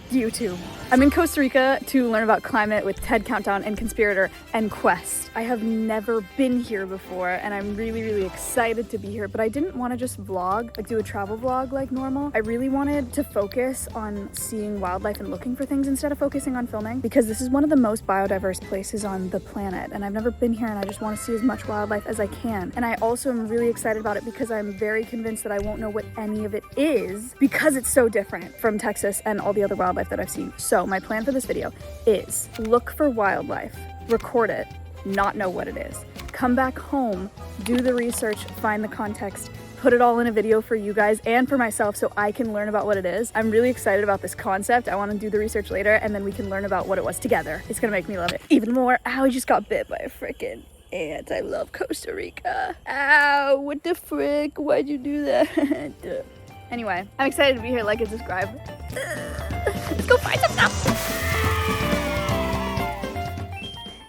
YouTube. I'm in Costa Rica to learn about climate with TED Countdown and Conspirator and Quest. I have never been here before and I'm really excited to be here, but I didn't want to just vlog, like do a travel vlog like normal. I really wanted to focus on seeing wildlife and looking for things instead of focusing on filming, because this is one of the most biodiverse places on the planet and I've never been here and I just want to see as much wildlife as I can. And I also am really excited about it because I'm very convinced that I won't know what any of it is because it's so different from Texas and all the other wildlife that I've seen. So my plan for this video is look for wildlife, record it, not know what it is, come back home, do the research, find the context, put it all in a video for you guys and for myself so I can learn about what it is. I'm really excited about this concept. I want to do the research later and then we can learn about what it was together. It's gonna make me love it even more. Ow, I just got bit by a freaking ant. I love Costa Rica. Ow, what the frick? Why'd you do that? Anyway, I'm excited to be here like it's described. Let's go find some stuff.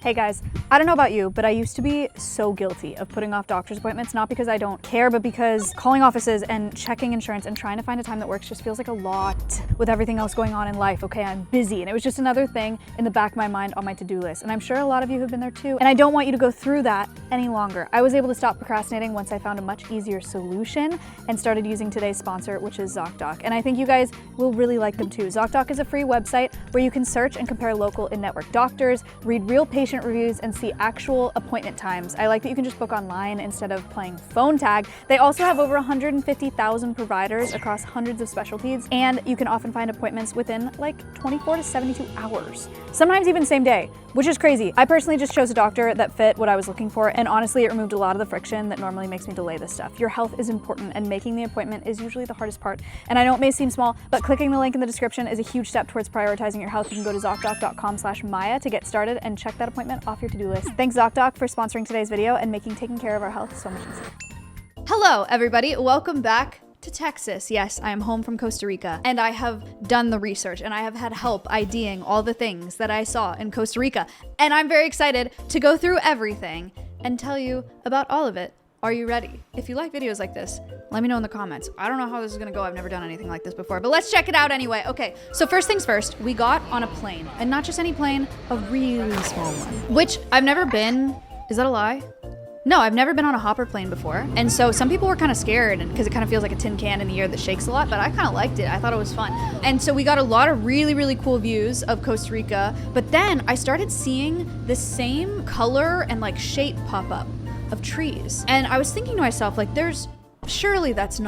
Hey guys, I don't know about you, but I used to be so guilty of putting off doctor's appointments, not because I don't care, but because calling offices and checking insurance and trying to find a time that works just feels like a lot with everything else going on in life. Okay, I'm busy, and it was just another thing in the back of my mind on my to-do list. And I'm sure a lot of you have been there too, and I don't want you to go through that any longer. I was able to stop procrastinating once I found a much easier solution and started using today's sponsor, which is ZocDoc. And I think you guys will really like them too. ZocDoc is a free website where you can search and compare local and network doctors, read real patient reviews, and see actual appointment times. I like that you can just book online instead of playing phone tag. They also have over 150,000 providers across hundreds of specialties, and you can often find appointments within like 24 to 72 hours. Sometimes even same day, which is crazy. I personally just chose a doctor that fit what I was looking for, and honestly, it removed a lot of the friction that normally makes me delay this stuff. Your health is important, and making the appointment is usually the hardest part. And I know it may seem small, but clicking the link in the description is a huge step towards prioritizing your health. You can go to ZocDoc.com/Maya to get started and check that appointment off your to-do list. Thanks ZocDoc for sponsoring today's video and making taking care of our health so much easier. Hello, everybody. Welcome back to Texas. Yes, I am home from Costa Rica and I have done the research and I have had help IDing all the things that I saw in Costa Rica. And I'm very excited to go through everything and tell you about all of it. Are you ready? If you like videos like this, let me know in the comments. I don't know how this is gonna go. I've never done anything like this before, but let's check it out anyway. Okay, so first things first, we got on a plane, and not just any plane, a really small one, which I've never been. Is that a lie? No, I've never been on a hopper plane before. And so some people were kind of scared because it kind of feels like a tin can in the air that shakes a lot, but I kind of liked it. I thought it was fun. And so we got a lot of really cool views of Costa Rica, but then I started seeing the same color and like shape pop up of trees. And I was thinking to myself, like, surely there's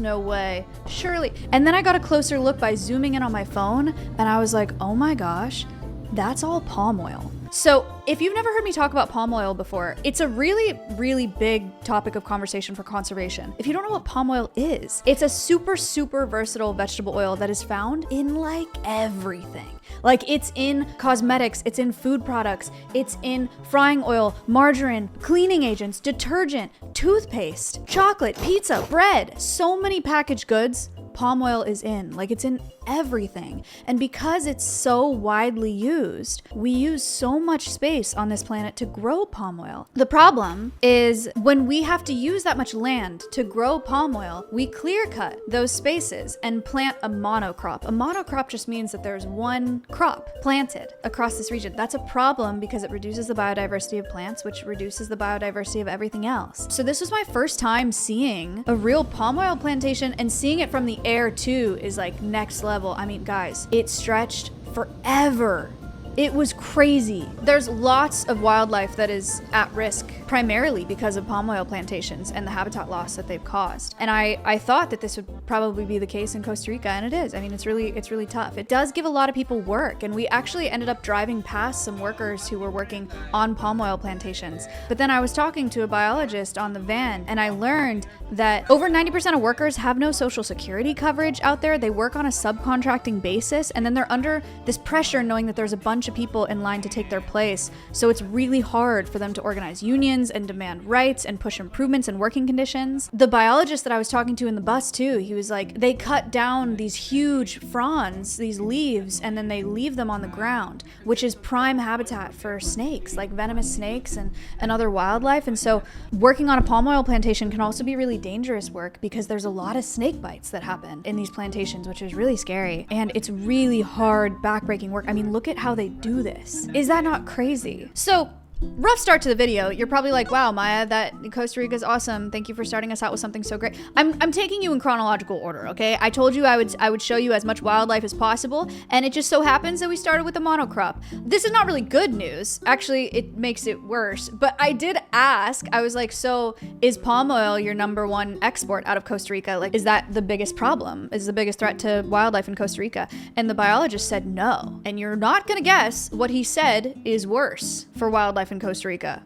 no way, surely. And then I got a closer look by zooming in on my phone and I was like, oh my gosh, that's all palm oil. So if you've never heard me talk about palm oil before, it's a really big topic of conversation for conservation. If you don't know what palm oil is, it's a super versatile vegetable oil that is found in like everything. Like it's in cosmetics, it's in food products, it's in frying oil, margarine, cleaning agents, detergent, toothpaste, chocolate, pizza, bread, so many packaged goods. Palm oil is in, like it's in everything. And because it's so widely used, we use so much space on this planet to grow palm oil. The problem is when we have to use that much land to grow palm oil, we clear cut those spaces and plant a monocrop. A monocrop just means that there's one crop planted across this region. That's a problem because it reduces the biodiversity of plants, which reduces the biodiversity of everything else. So this was my first time seeing a real palm oil plantation, and seeing it from the air too is like next level. I mean, guys, it stretched forever. It was crazy. There's lots of wildlife that is at risk, primarily because of palm oil plantations and the habitat loss that they've caused. And I thought that this would probably be the case in Costa Rica, and it is. I mean, it's really tough. It does give a lot of people work, and we actually ended up driving past some workers who were working on palm oil plantations. But then I was talking to a biologist on the van, and I learned that over 90% of workers have no social security coverage out there. They work on a subcontracting basis, and then they're under this pressure knowing that there's a bunch of people in line to take their place. So it's really hard for them to organize unions unions and demand rights and push improvements in working conditions. The biologist that I was talking to in the bus too, he was like, they cut down these huge fronds, these leaves, and then they leave them on the ground, which is prime habitat for snakes, like venomous snakes and other wildlife. And so working on a palm oil plantation can also be really dangerous work because there's a lot of snake bites that happen in these plantations, which is really scary. And it's really hard, backbreaking work. I mean, look at how they do this. Is that not crazy? So, rough start to the video. You're probably like, wow, Maya, that Costa Rica is awesome. Thank you for starting us out with something so great. I'm taking you in chronological order, okay? I told you I would show you as much wildlife as possible, and it just so happens that we started with a monocrop. This is not really good news. Actually, it makes it worse. But I did ask, I was like, so is palm oil your #1 export out of Costa Rica? Like, is that the biggest problem? Is the biggest threat to wildlife in Costa Rica? And the biologist said no. And you're not gonna guess what he said is worse for wildlife in Costa Rica.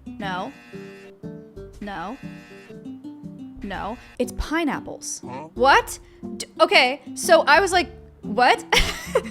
No. No. No. It's pineapples. What? Okay, so I was like, what?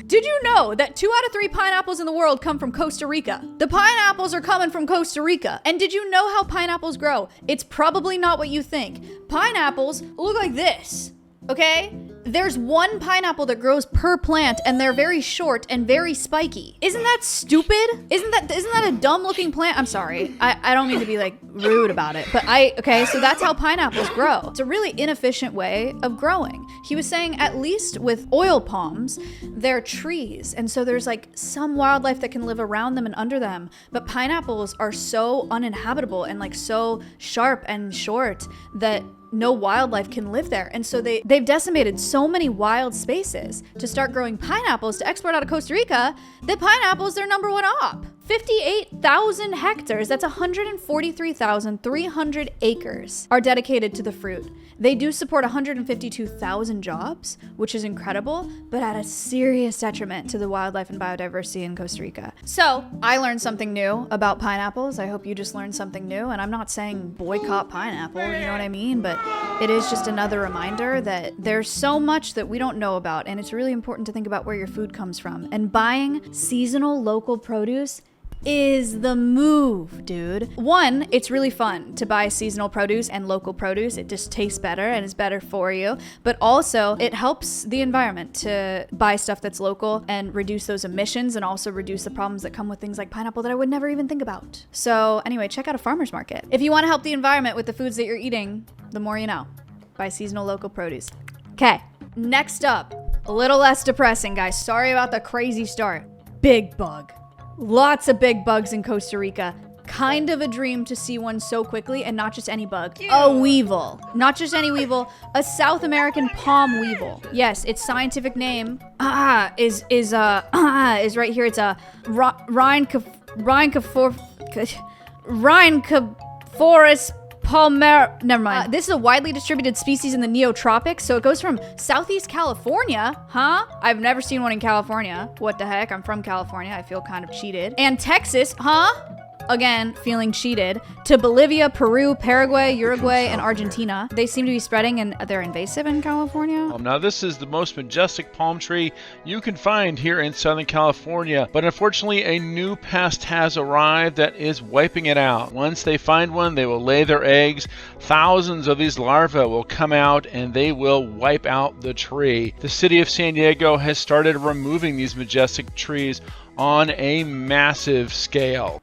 Did you know that 2 out of 3 pineapples in the world come from Costa Rica? The pineapples are coming from Costa Rica. And did you know how pineapples grow? It's probably not what you think. Pineapples look like this, okay? There's 1 pineapple that grows per plant, and they're very short and very spiky. Isn't that stupid? Isn't that a dumb looking plant? I'm sorry. I don't mean to be like rude about it, but okay, so that's how pineapples grow. It's a really inefficient way of growing. He was saying at least with oil palms, they're trees. And so there's like some wildlife that can live around them and under them. But pineapples are so uninhabitable and like so sharp and short that no wildlife can live there. And so they've decimated so many wild spaces to start growing pineapples to export out of Costa Rica that pineapples their #1 op. 58,000 hectares, that's 143,300 acres, are dedicated to the fruit. They do support 152,000 jobs, which is incredible, but at a serious detriment to the wildlife and biodiversity in Costa Rica. So I learned something new about pineapples. I hope you just learned something new. And I'm not saying boycott pineapple, you know what I mean? But it is just another reminder that there's so much that we don't know about. And it's really important to think about where your food comes from. And buying seasonal local produce is the move, dude. One, it's really fun to buy seasonal produce and local produce. It just tastes better and is better for you. But also, it helps the environment to buy stuff that's local and reduce those emissions and also reduce the problems that come with things like pineapple that I would never even think about. So anyway, check out a farmer's market. If you want to help the environment with the foods that you're eating, the more you know. Buy seasonal local produce. Okay, next up, a little less depressing, guys. Sorry about the crazy start. Big bug. Lots of big bugs in Costa Rica. Kind of a dream to see one so quickly, and not just any bug. A weevil. Not just any weevil, a South American palm weevil. Yes, its scientific name is right here. It's a Rhynchophorus palmer. Never mind. This is a widely distributed species in the neotropics, so it goes from Southeast California, huh? I've never seen one in California. What the heck? I'm from California. I feel kind of cheated. And Texas, huh? Again, feeling cheated. To Bolivia, Peru, Paraguay, Uruguay, and Argentina. They seem to be spreading and they're invasive in California. Now this is the most majestic palm tree you can find here in Southern California, but unfortunately a new pest has arrived that is wiping it out. Once they find one, they will lay their eggs. Thousands of these larvae will come out and they will wipe out the tree. The city of San Diego has started removing these majestic trees on a massive scale.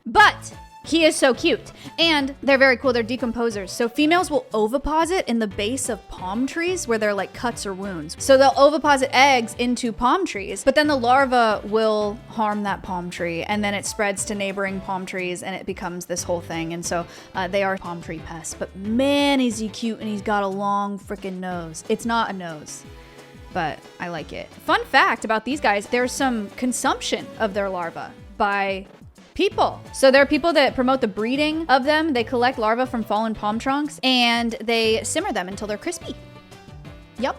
But he is so cute, and they're very cool. They're decomposers. So females will oviposit in the base of palm trees where they're like cuts or wounds. So they'll oviposit eggs into palm trees, but then the larva will harm that palm tree, and then it spreads to neighboring palm trees, and it becomes this whole thing. And so they are palm tree pests. But man, is he cute, and he's got a long freaking nose. It's not a nose, but I like it. Fun fact about these guys, there's some consumption of their larvae by people. So there are people that promote the breeding of them. They collect larvae from fallen palm trunks and they simmer them until they're crispy. Yum.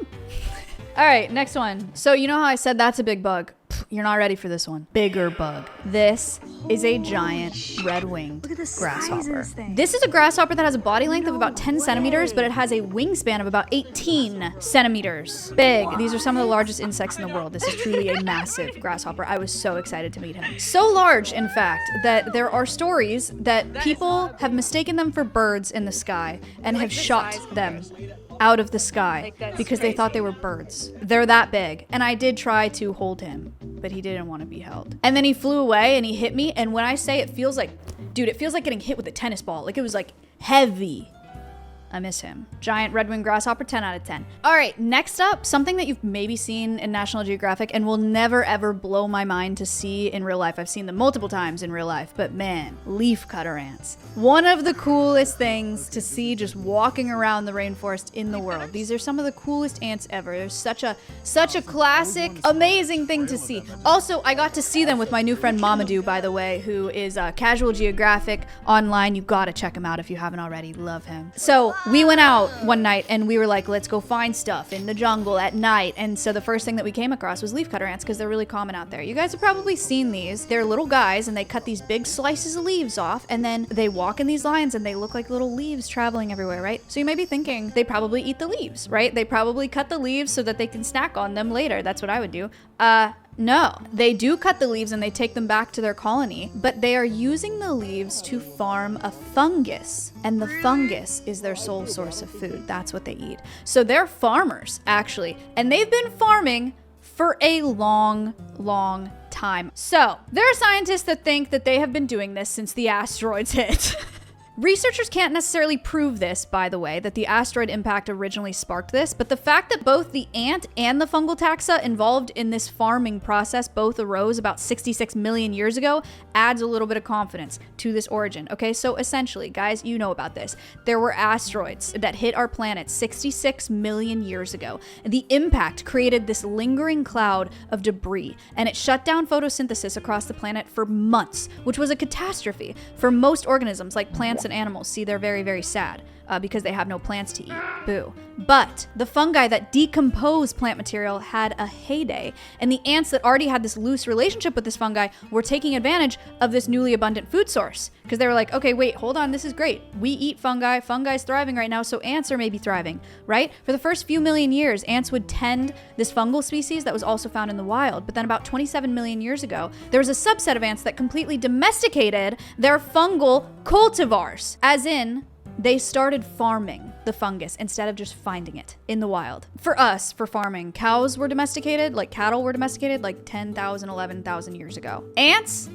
All right, next one. So you know how I said that's a big bug? you're not ready for this one. Bigger bug. This is a giant red-winged grasshopper. This is a grasshopper that has a body length of about 10 centimeters, but it has a wingspan of about 18 centimeters. Big. These are some of the largest insects in the world. This is truly a massive grasshopper. I was so excited to meet him. So large, in fact, that there are stories that people have mistaken them for birds in the sky and have shot them out of the sky because they thought they were birds. They're that big. And I did try to hold him, but he didn't want to be held. And then he flew away and he hit me. And when I say it feels like, dude, it feels like getting hit with a tennis ball. Like it was like heavy. I miss him. Giant red-winged grasshopper, 10 out of 10. All right, next up, something that you've maybe seen in National Geographic and will never ever blow my mind to see in real life. I've seen them multiple times in real life, but man, leafcutter ants. One of the coolest things to see just walking around the rainforest in the world. These are some of the coolest ants ever. They're such a classic, amazing thing to see. Also, I got to see them with my new friend Mamadou, by the way, who is Casual Geographic online. You gotta check him out if you haven't already. Love him. So we went out one night and we were like, let's go find stuff in the jungle at night. And so the first thing that we came across was leafcutter ants because they're really common out there. You guys have probably seen these. They're little guys and they cut these big slices of leaves off and then they walk in these lines and they look like little leaves traveling everywhere, right? So you may be thinking they probably eat the leaves, right? They probably cut the leaves so that they can snack on them later. That's what I would do. No, they do cut the leaves and they take them back to their colony, but they are using the leaves to farm a fungus, and the fungus is their sole source of food. That's what they eat. So they're farmers, actually, and they've been farming for a long, long time. So there are scientists that think that they have been doing this since the asteroids hit. Researchers can't necessarily prove this, by the way, that the asteroid impact originally sparked this, but the fact that both the ant and the fungal taxa involved in this farming process both arose about 66 million years ago adds a little bit of confidence to this origin. Okay, so essentially, guys, you know about this. There were asteroids that hit our planet 66 million years ago. The impact created this lingering cloud of debris, and it shut down photosynthesis across the planet for months, which was a catastrophe for most organisms like plants and animals. See, they're very, very sad because they have no plants to eat. Boo. But the fungi that decompose plant material had a heyday, and the ants that already had this loose relationship with this fungi were taking advantage of this newly abundant food source because they were like, okay, wait, hold on, this is great. We eat fungi. Fungi's thriving right now, so ants are maybe thriving, right? For the first few million years, ants would tend this fungal species that was also found in the wild. But then about 27 million years ago, there was a subset of ants that completely domesticated their fungal cultivars, as in they started farming the fungus instead of just finding it in the wild. For us, for farming, cows were domesticated, like cattle were domesticated like 10,000, 11,000 years ago. Ants,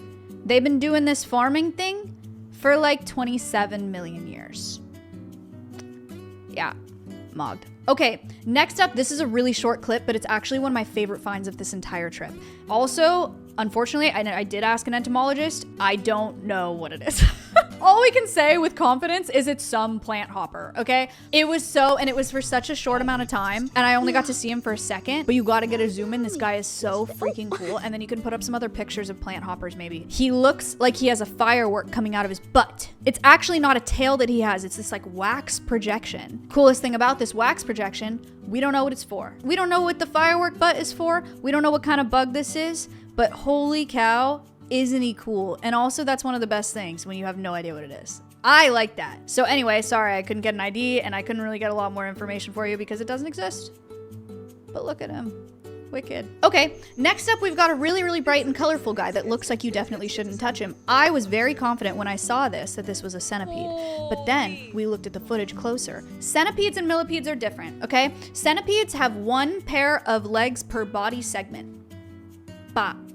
they've been doing this farming thing for like 27 million years. Yeah, mogged. Okay, next up, this is a really short clip, but it's actually one of my favorite finds of this entire trip. Also, unfortunately, I did ask an entomologist. I don't know what it is. All we can say with confidence is it's some plant hopper, okay? It was for such a short amount of time, and I only got to see him for a second, but you gotta get a zoom in. This guy is so freaking cool, and then you can put up some other pictures of plant hoppers maybe. He looks like he has a firework coming out of his butt. It's actually not a tail that he has, it's this like wax projection. Coolest thing about this wax projection, we don't know what it's for. We don't know what the firework butt is for. We don't know what kind of bug this is, but holy cow, isn't he cool? And also that's one of the best things when you have no idea what it is. I like that. So anyway, sorry I couldn't get an ID and I couldn't really get a lot more information for you because it doesn't exist. But look at him. Wicked. Okay, next up we've got a really, really bright and colorful guy that looks like you definitely shouldn't touch him. I was very confident when I saw this that this was a centipede, but then we looked at the footage closer. Centipedes and millipedes are different, okay? Centipedes have one pair of legs per body segment.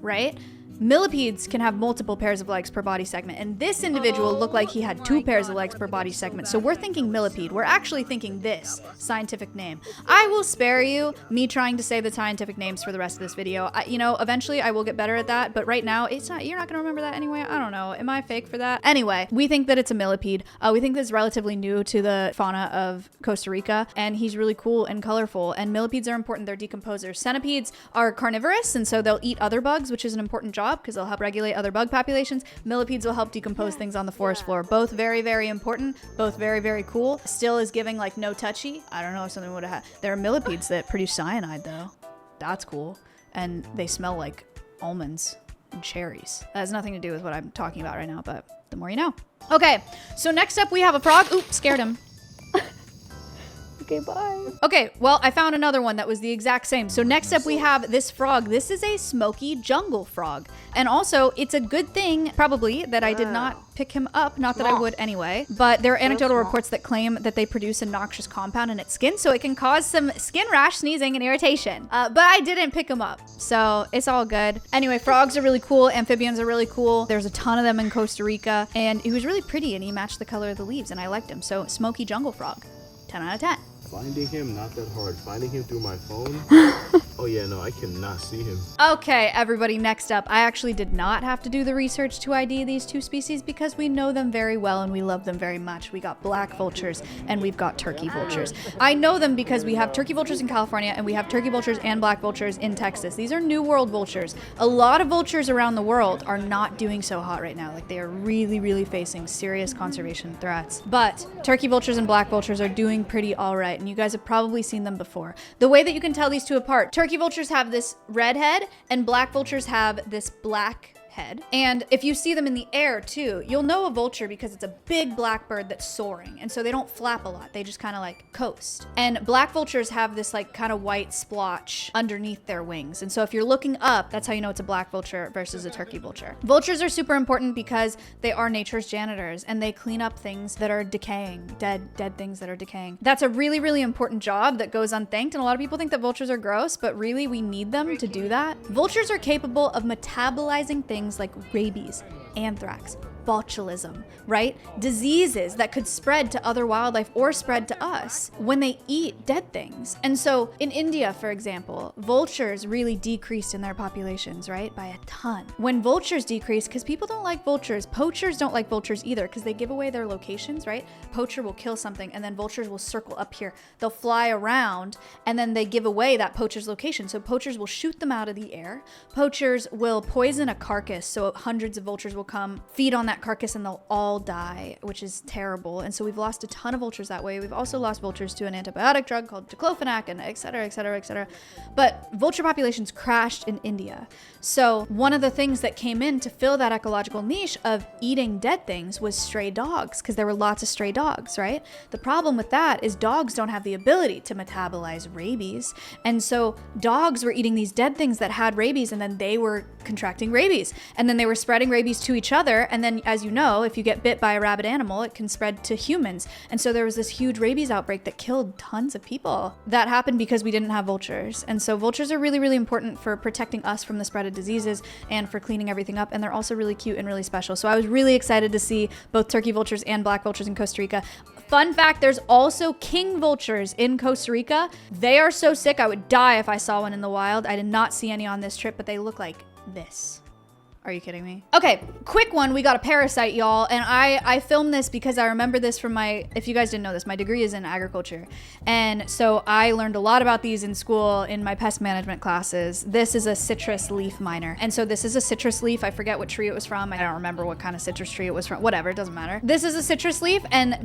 Right? Millipedes can have multiple pairs of legs per body segment, and this individual looked like he had 2 pairs of legs per body segment. So we're thinking millipede. We're actually thinking this scientific name. I will spare you me trying to say the scientific names for the rest of this video. Eventually I will get better at that, but right now you're not gonna remember that anyway. I don't know. Am I fake for that? Anyway, we think that it's a millipede. We think this is relatively new to the fauna of Costa Rica, and he's really cool and colorful, and millipedes are important. They're decomposers. Centipedes are carnivorous, and so they'll eat other bugs, which is an important job because they'll help regulate other bug populations. Millipedes will help decompose things on the forest floor. Both very, very important. Both very, very cool. Still is giving like no touchy. I don't know if something would have. There are millipedes that produce cyanide though. That's cool. And they smell like almonds and cherries. That has nothing to do with what I'm talking about right now, but the more you know. Okay, so next up we have a frog. Oop, scared him. Okay, bye. Okay, well, I found another one that was the exact same. So next up we have this frog. This is a smoky jungle frog. And also, it's a good thing, probably, that I did not pick him up. Not that I would anyway. But there are anecdotal reports that claim that they produce a noxious compound in its skin, so it can cause some skin rash, sneezing, and irritation. But I didn't pick him up, so it's all good. Anyway, frogs are really cool. Amphibians are really cool. There's a ton of them in Costa Rica. And he was really pretty, and he matched the color of the leaves, and I liked him. So, smoky jungle frog. 10 out of 10. Finding him, not that hard. Finding him through my phone? Oh yeah, no, I cannot see him. Okay, everybody, next up. I actually did not have to do the research to ID these two species because we know them very well and we love them very much. We got black vultures and we've got turkey vultures. I know them because we have turkey vultures in California and we have turkey vultures and black vultures in Texas. These are New World vultures. A lot of vultures around the world are not doing so hot right now. Like, they are really, really facing serious conservation threats. But turkey vultures and black vultures are doing pretty all right, and you guys have probably seen them before. The way that you can tell these two apart, turkey vultures have this red head and black vultures have this black head. And if you see them in the air too, you'll know a vulture because it's a big black bird that's soaring. And so they don't flap a lot. They just kind of like coast. And black vultures have this like kind of white splotch underneath their wings. And so if you're looking up, that's how you know it's a black vulture versus a turkey vulture. Vultures are super important because they are nature's janitors and they clean up things that are decaying, dead things that are decaying. That's a really, really important job that goes unthanked. And a lot of people think that vultures are gross, but really we need them to do that. Vultures are capable of metabolizing things like rabies, anthrax, botulism, right? Diseases that could spread to other wildlife or spread to us when they eat dead things. And so in India, for example, vultures really decreased in their populations, right? By a ton. When vultures decrease, because people don't like vultures, poachers don't like vultures either because they give away their locations, right? Poacher will kill something and then vultures will circle up here. They'll fly around and then they give away that poacher's location. So poachers will shoot them out of the air. Poachers will poison a carcass. So hundreds of vultures will come, feed on that carcass, and they'll all die, which is terrible. And so we've lost a ton of vultures that way. We've also lost vultures to an antibiotic drug called diclofenac and et cetera, et cetera, et cetera. But vulture populations crashed in India. So one of the things that came in to fill that ecological niche of eating dead things was stray dogs, because there were lots of stray dogs, right? The problem with that is dogs don't have the ability to metabolize rabies. And so dogs were eating these dead things that had rabies, and then they were contracting rabies. And then they were spreading rabies to each other. And then, as you know, if you get bit by a rabid animal, it can spread to humans. And so there was this huge rabies outbreak that killed tons of people. That happened because we didn't have vultures. And so vultures are really, really important for protecting us from the spread of diseases and for cleaning everything up. And they're also really cute and really special. So I was really excited to see both turkey vultures and black vultures in Costa Rica. Fun fact, there's also king vultures in Costa Rica. They are so sick, I would die if I saw one in the wild. I did not see any on this trip, but they look like this. Are you kidding me? Okay, quick one. We got a parasite, y'all. And I filmed this because I remember this from if you guys didn't know this, my degree is in agriculture. And so I learned a lot about these in school in my pest management classes. This is a citrus leaf miner. And so this is a citrus leaf. I forget what tree it was from. I don't remember what kind of citrus tree it was from. Whatever, it doesn't matter. This is a citrus leaf, and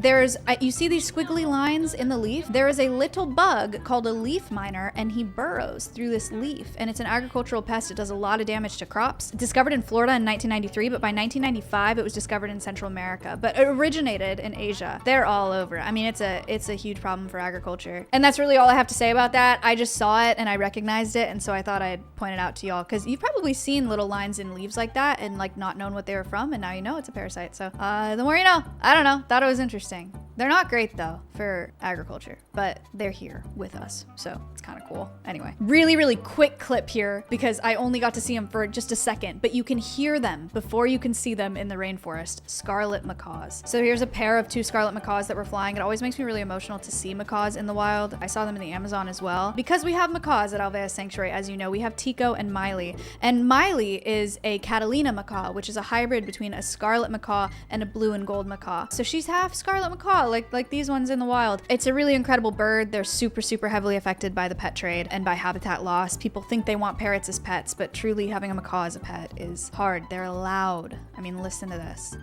you see these squiggly lines in the leaf? There is a little bug called a leaf miner, and he burrows through this leaf. And it's an agricultural pest. It does a lot of damage to crops. Discovered in Florida in 1993, but by 1995 it was discovered in Central America, but it originated in Asia. They're all over. I mean, it's a huge problem for agriculture. And that's really all I have to say about that. I just saw it and I recognized it, and so I thought I'd point it out to y'all, because you've probably seen little lines in leaves like that and like not known what they were from, and now you know it's a parasite. So the more you know. I don't know, thought it was interesting. They're not great though for agriculture, but they're here with us, so it's kind of cool. Anyway, really, really quick clip here because I only got to see them for just a second, but you can hear them before you can see them in the rainforest. Scarlet macaws. So here's a pair of two scarlet macaws that were flying. It always makes me really emotional to see macaws in the wild. I saw them in the Amazon as well. Because we have macaws at Alveus Sanctuary, as you know, we have Tico and Miley. And Miley is a Catalina macaw, which is a hybrid between a scarlet macaw and a blue and gold macaw. So she's half scarlet macaw, like these ones in the wild. It's a really incredible bird. They're super, super heavily affected by the pet trade and by habitat loss. People think they want parrots as pets, but truly having a macaw as a pet is hard. They're loud. I mean, listen to this.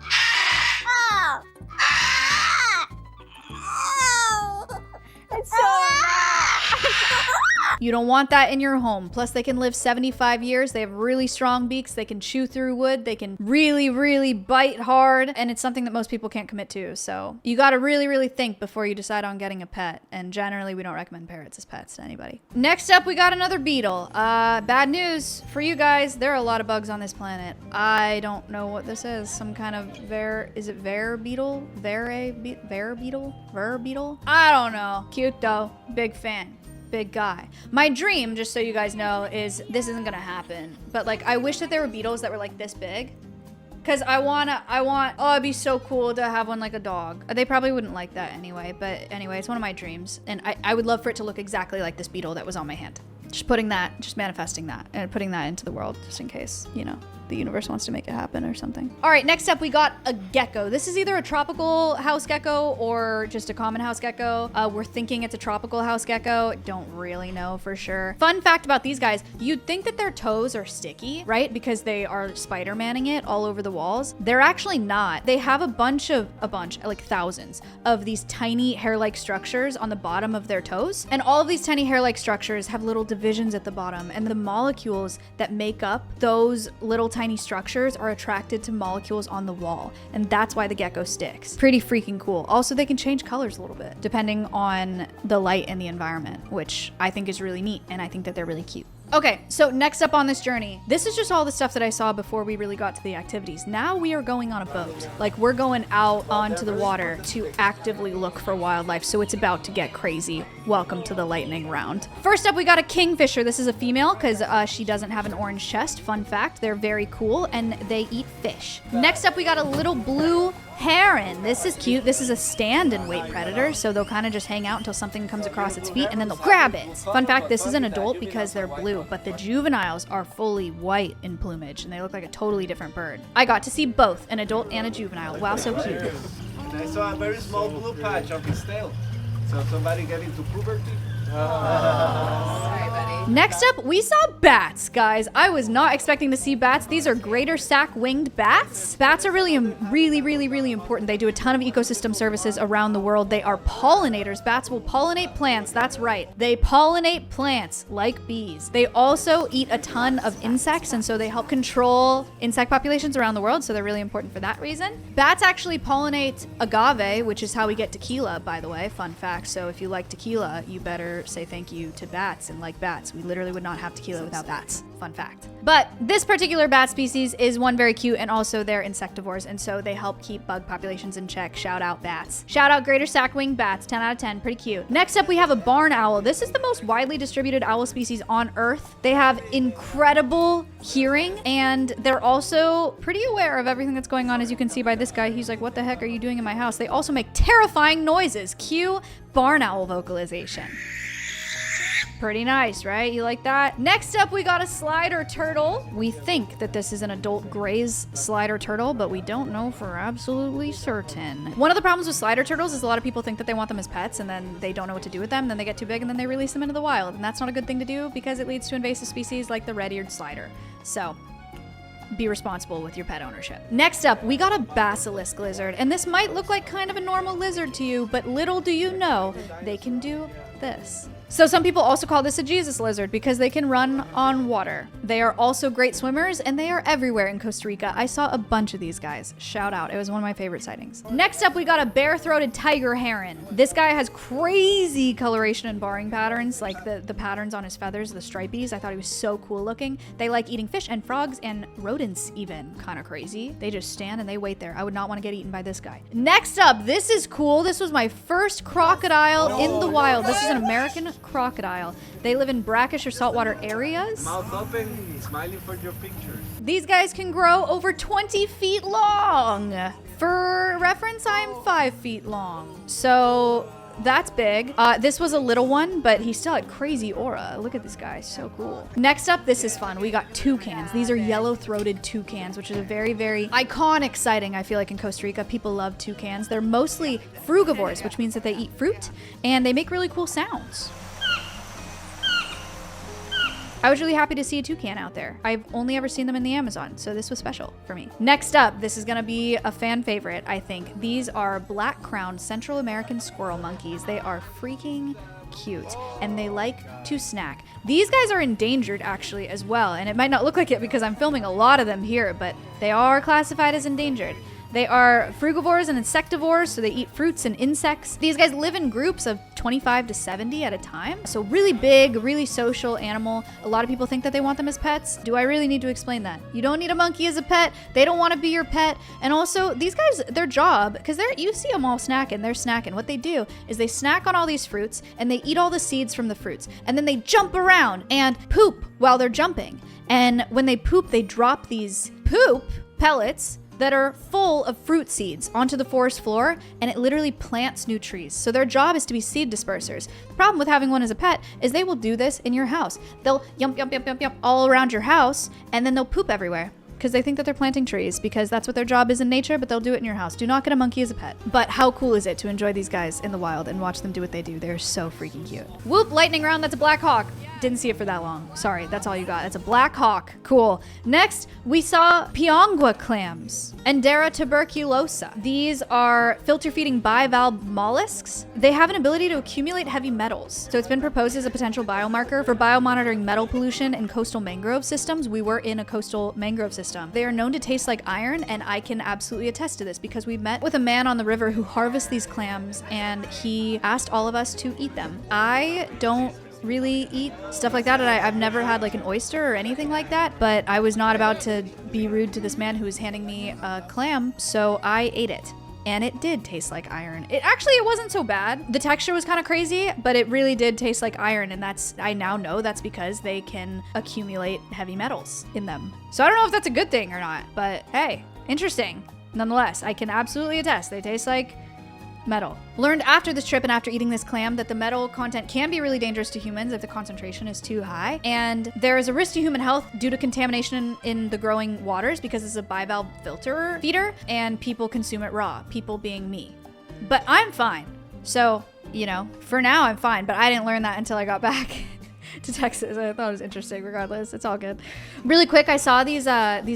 It's so You don't want that in your home. Plus, they can live 75 years. They have really strong beaks. They can chew through wood. They can really, really bite hard. And it's something that most people can't commit to. So you got to really, really think before you decide on getting a pet. And generally, we don't recommend parrots as pets to anybody. Next up, we got another beetle. Bad news for you guys. There are a lot of bugs on this planet. I don't know what this is. Some kind of is it verre beetle? Verre beetle? Verre beetle? I don't know. Cute though. Big fan. Big guy. My dream, just so you guys know, is this isn't gonna happen. But like, I wish that there were beetles that were like this big. Cause oh, it'd be so cool to have one like a dog. They probably wouldn't like that anyway, but anyway, it's one of my dreams. And I would love for it to look exactly like this beetle that was on my hand. Just manifesting that and putting that into the world just in case, you know, the universe wants to make it happen or something. All right, next up we got a gecko. This is either a tropical house gecko or just a common house gecko. We're thinking it's a tropical house gecko. Don't really know for sure. Fun fact about these guys, you'd think that their toes are sticky, right? Because they are Spider-Manning it all over the walls. They're actually not. They have a bunch, like thousands of these tiny hair-like structures on the bottom of their toes. And all of these tiny hair-like structures have little divisions at the bottom, and the molecules that make up those little tiny structures are attracted to molecules on the wall, and that's why the gecko sticks. Pretty freaking cool. Also, they can change colors a little bit depending on the light and the environment, which I think is really neat, and I think that they're really cute. Okay, so next up on this journey, this is just all the stuff that I saw before we really got to the activities. Now we are going on a boat. Like, we're going out onto the water to actively look for wildlife, so it's about to get crazy. Welcome to the lightning round. First up, we got a kingfisher. This is a female because she doesn't have an orange chest. Fun fact, they're very cool and they eat fish. Next up, we got a little blue heron. This is cute. This is a stand and wait predator, so they'll kind of just hang out until something comes across its feet and then they'll grab it. Fun fact, this is an adult because they're blue, but the juveniles are fully white in plumage and they look like a totally different bird. I got to see both an adult and a juvenile. Wow, so cute. And I saw a very small blue patch on his tail. So somebody get into puberty. Sorry, buddy. Next up, we saw bats, guys. I was not expecting to see bats. These are greater sack-winged bats. Bats are really important. They do a ton of ecosystem services around the world. They are pollinators. Bats will pollinate plants. That's right. They pollinate plants like bees. They also eat a ton of insects, and so they help control insect populations around the world, so they're really important for that reason. Bats actually pollinate agave, which is how we get tequila, by the way. Fun fact. So if you like tequila, you better say thank you to bats and like bats. We literally would not have tequila without bats. Fun fact. But this particular bat species is one very cute, and also they're insectivores, and so they help keep bug populations in check. Shout out bats. Shout out greater sack-winged bats. 10 out of 10. Pretty cute. Next up, we have a barn owl. This is the most widely distributed owl species on Earth. They have incredible hearing, and they're also pretty aware of everything that's going on, as you can see by this guy. He's like, what the heck are you doing in my house? They also make terrifying noises. Cue barn owl vocalization. Pretty nice, right? You like that? Next up, we got a slider turtle. We think that this is an adult Gray's slider turtle, but we don't know for absolutely certain. One of the problems with slider turtles is a lot of people think that they want them as pets, and then they don't know what to do with them. Then they get too big, and then they release them into the wild. And that's not a good thing to do because it leads to invasive species like the red-eared slider. So be responsible with your pet ownership. Next up, we got a basilisk lizard. And this might look like kind of a normal lizard to you, but little do you know, they can do this. So some people also call this a Jesus lizard because they can run on water. They are also great swimmers, and they are everywhere in Costa Rica. I saw a bunch of these guys. Shout out. It was one of my favorite sightings. Next up, we got a bare-throated tiger heron. This guy has crazy coloration and barring patterns, like the patterns on his feathers, the stripies. I thought he was so cool looking. They like eating fish and frogs and rodents even. Kind of crazy. They just stand and they wait there. I would not want to get eaten by this guy. Next up, this is cool. This was my first crocodile in the wild. This is an American crocodile. They live in brackish or saltwater areas. Mouth open, smiling for your pictures. These guys can grow over 20 feet long. For reference, I'm 5 feet long. So that's big. This was a little one, but he still had crazy aura. Look at this guy, so cool. Next up, this is fun. We got toucans. These are yellow-throated toucans, which is a very, very iconic sighting, I feel like, in Costa Rica. People love toucans. They're mostly frugivores, which means that they eat fruit, and they make really cool sounds. I was really happy to see a toucan out there. I've only ever seen them in the Amazon, so this was special for me. Next up, this is gonna be a fan favorite, I think. These are black-crowned Central American squirrel monkeys. They are freaking cute, and they like to snack. These guys are endangered actually as well, and it might not look like it because I'm filming a lot of them here, but they are classified as endangered. They are frugivores and insectivores, so they eat fruits and insects. These guys live in groups of 25 to 70 at a time. So really big, really social animal. A lot of people think that they want them as pets. Do I really need to explain that? You don't need a monkey as a pet. They don't want to be your pet. And also, these guys, their job, because you see them all snacking, they're snacking. What they do is they snack on all these fruits and they eat all the seeds from the fruits. And then they jump around and poop while they're jumping. And when they poop, they drop these poop pellets that are full of fruit seeds onto the forest floor, and it literally plants new trees. So their job is to be seed dispersers. The problem with having one as a pet is they will do this in your house. They'll yump, yump, yump, yump, yump all around your house, and then they'll poop everywhere because they think that they're planting trees because that's what their job is in nature, but they'll do it in your house. Do not get a monkey as a pet. But how cool is it to enjoy these guys in the wild and watch them do what they do? They're so freaking cute. Whoop, lightning round, that's a black hawk. Didn't see it for that long. Sorry, that's all you got. It's a black hawk. Cool. Next, we saw piangua clams, Endera tuberculosa. These are filter-feeding bivalve mollusks. They have an ability to accumulate heavy metals. So it's been proposed as a potential biomarker for biomonitoring metal pollution in coastal mangrove systems. We were in a coastal mangrove system. They are known to taste like iron, and I can absolutely attest to this because we met with a man on the river who harvests these clams, and he asked all of us to eat them. I don't really eat stuff like that, and I've never had like an oyster or anything like that, but I was not about to be rude to this man who was handing me a clam, so I ate it. And it did taste like iron. It wasn't so bad. The texture was kind of crazy, but it really did taste like iron, and I now know that's because they can accumulate heavy metals in them. So I don't know if that's a good thing or not, but hey, interesting. Nonetheless, I can absolutely attest they taste like metal. Learned after this trip and after eating this clam that the metal content can be really dangerous to humans if the concentration is too high. And there is a risk to human health due to contamination in the growing waters because it's a bivalve filter feeder and people consume it raw, people being me. But I'm fine. So, for now I'm fine, but I didn't learn that until I got back to Texas. I thought it was interesting. Regardless, it's all good. Really quick, I saw these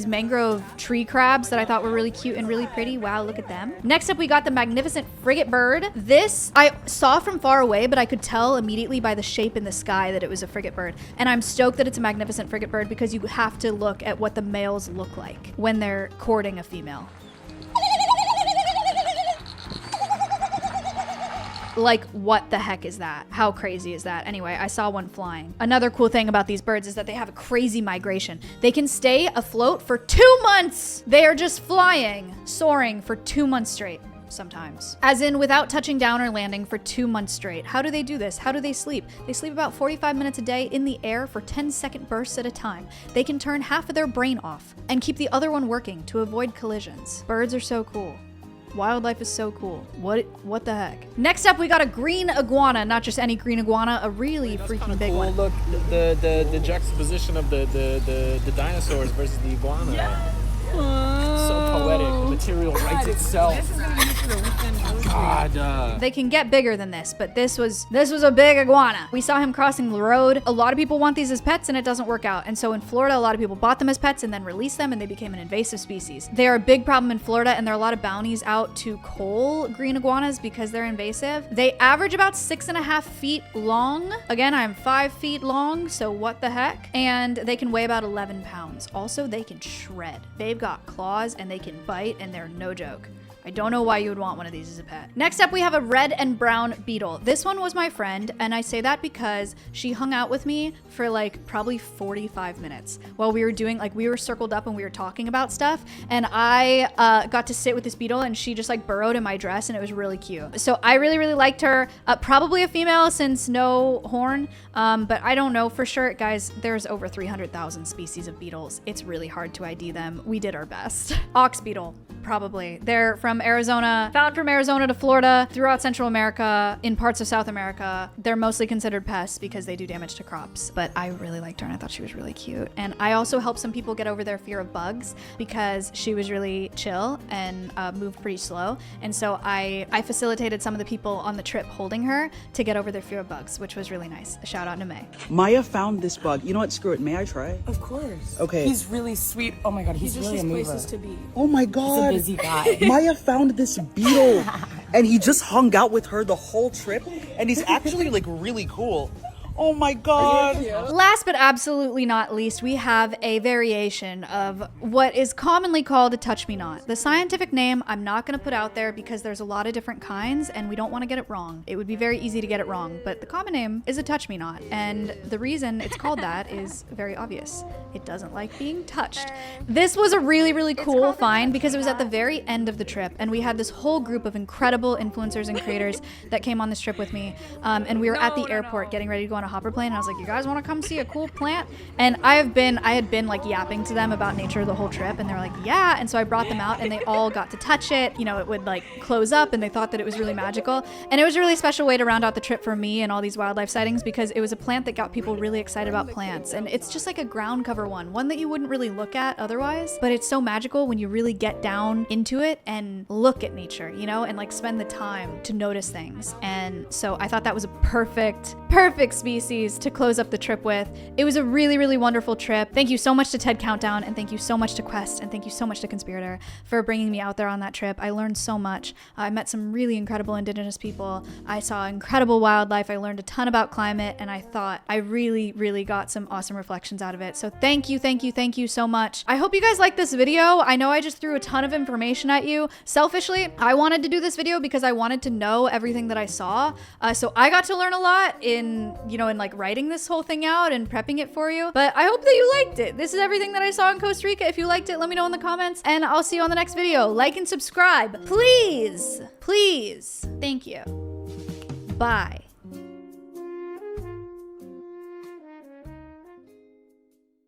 mangrove tree crabs that I thought were really cute and really pretty. Wow, look at them. Next up, we got the magnificent frigate bird. This I saw from far away, but I could tell immediately by the shape in the sky that it was a frigate bird. And I'm stoked that it's a magnificent frigate bird because you have to look at what the males look like when they're courting a female. Like, what the heck is that? How crazy is that? Anyway, I saw one flying. Another cool thing about these birds is that they have a crazy migration. They can stay afloat for 2 months. They are just flying, soaring for 2 months straight sometimes. As in without touching down or landing for 2 months straight. How do they do this? How do they sleep? They sleep about 45 minutes a day in the air for 10-second bursts at a time. They can turn half of their brain off and keep the other one working to avoid collisions. Birds are so cool. Wildlife is so cool. What the heck? Next up, we got a green iguana. Not just any green iguana, a really freaking big one. Look, the juxtaposition of the dinosaurs versus the iguana. Yeah. So poetic. The material writes itself. This is gonna be for the weekend. God. They can get bigger than this, but this was a big iguana. We saw him crossing the road. A lot of people want these as pets and it doesn't work out. And so in Florida, a lot of people bought them as pets and then released them and they became an invasive species. They are a big problem in Florida and there are a lot of bounties out to cull green iguanas because they're invasive. They average about 6.5 feet long. Again, I'm 5 feet long, so what the heck? And they can weigh about 11 pounds. Also, they can shred. They've got claws and they can bite and they're no joke. I don't know why you would want one of these as a pet. Next up, we have a red and brown beetle. This one was my friend, and I say that because she hung out with me for like probably 45 minutes while we were doing, like we were circled up and we were talking about stuff, and I got to sit with this beetle and she just like burrowed in my dress and it was really cute. So I really, really liked her. Probably a female since no horn, but I don't know for sure. Guys, there's over 300,000 species of beetles. It's really hard to ID them. We did our best. Ox beetle. Probably. They're from Arizona, found from Arizona to Florida, throughout Central America, in parts of South America. They're mostly considered pests because they do damage to crops, but I really liked her and I thought she was really cute. And I also helped some people get over their fear of bugs because she was really chill and moved pretty slow. And so I facilitated some of the people on the trip holding her to get over their fear of bugs, which was really nice. A shout out to May. Maya found this bug. You know what? Screw it. May I try? Of course. Okay. He's really sweet. Oh my god, he's really a mover. Oh my god. Busy guy. Maya found this beetle. and he just hung out with her the whole trip, and he's actually like really cool. Oh my god. Last but absolutely not least, we have a variation of what is commonly called a touch-me-not. The scientific name I'm not going to put out there because there's a lot of different kinds and we don't want to get it wrong. It would be very easy to get it wrong, but the common name is a touch-me-not, and the reason it's called that is very obvious. It doesn't like being touched. This was a really, really cool find because it was at the very end of the trip, and we had this whole group of incredible influencers and creators that came on this trip with me, and we were at the airport getting ready to go on a hopper plane, and I was like, you guys want to come see a cool plant? And I had been like yapping to them about nature the whole trip, and they were like, yeah. And so I brought them out and they all got to touch it. You know, it would like close up and they thought that it was really magical. And it was a really special way to round out the trip for me and all these wildlife sightings because it was a plant that got people really excited about plants. And it's just like a ground cover one that you wouldn't really look at otherwise, but it's so magical when you really get down into it and look at nature, you know, and like spend the time to notice things. And so I thought that was a perfect species to close up the trip with. It was a really, really wonderful trip. Thank you so much to TED Countdown, and thank you so much to Quest, and thank you so much to Conspirator for bringing me out there on that trip. I learned so much. I met some really incredible indigenous people. I saw incredible wildlife. I learned a ton about climate, and I thought I really, really got some awesome reflections out of it. So thank you so much. I hope you guys liked this video. I know I just threw a ton of information at you. Selfishly, I wanted to do this video because I wanted to know everything that I saw. So I got to learn a lot in like writing this whole thing out and prepping it for you. But I hope that you liked it. This is everything that I saw in Costa Rica. If you liked it, let me know in the comments, and I'll see you on the next video. Like and subscribe, please. Thank you. Bye.